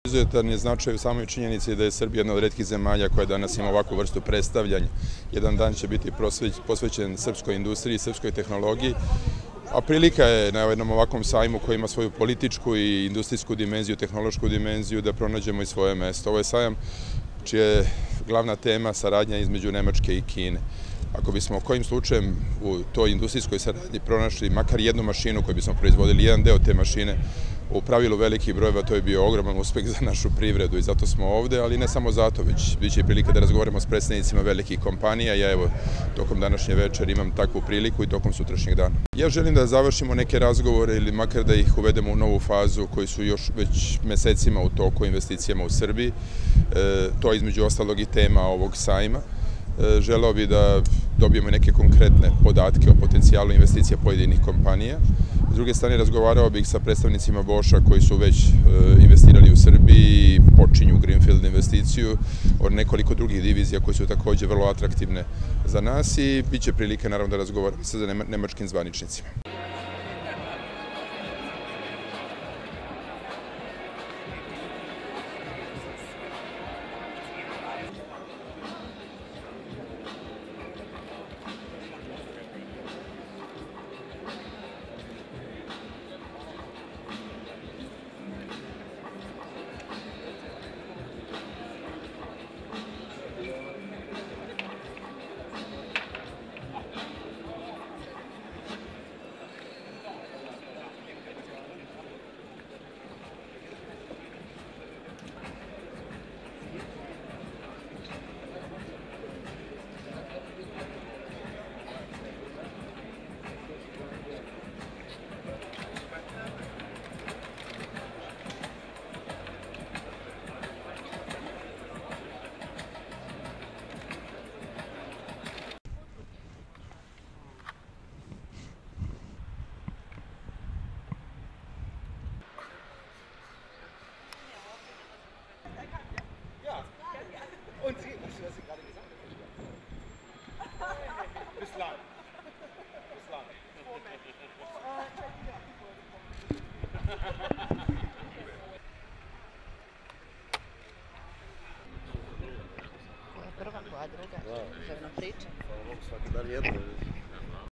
Izuzetan je značaj u samoj činjenici da je Srbija jedna od retkih zemalja koja danas ima ovakvu vrstu predstavljanja. Jedan dan će biti posvećen srpskoj industriji, srpskoj tehnologiji, a prilika je na jednom ovakvom sajmu koji ima svoju političku i industrijsku dimenziju, tehnološku dimenziju, da pronađemo i svoje mesto. Ovo je sajam čija je glavna tema saradnja između Nemačke i Kine. Ako bismo kojim slučajem u toj industrijskoj saradnji pronašli makar jednu mašinu koju bismo proizvodili, jedan deo te mašine, u pravilu velikih brojeva, to je bio ogroman uspeh za našu privredu i zato smo ovde, ali ne samo zato, već bit će i prilike da razgovaramo s predstavnicima velikih kompanija. Ja evo, tokom današnje večeri imam takvu priliku i tokom sutrašnjeg dana. Ja želim da završimo neke razgovore ili makar da ih uvedemo u novu fazu koji su još već mesecima u toku investicijama u Srbiji. To je između ostalog i tema ovog sajma. Želeo bih da dobijemo neke konkretne podatke o potencijalu investicija pojedinih kompanija. S druge strane, razgovarao bih sa predstavnicima Boša koji su već investirali u Srbiji i počinju greenfield investiciju, od nekoliko drugih divizija koje su takođe vrlo atraktivne za nas i bit će prilike naravno da razgovaramo sa nemačkim zvaničnicima. Und Sie, was Sie gerade gesagt haben. Bislang. Bislang.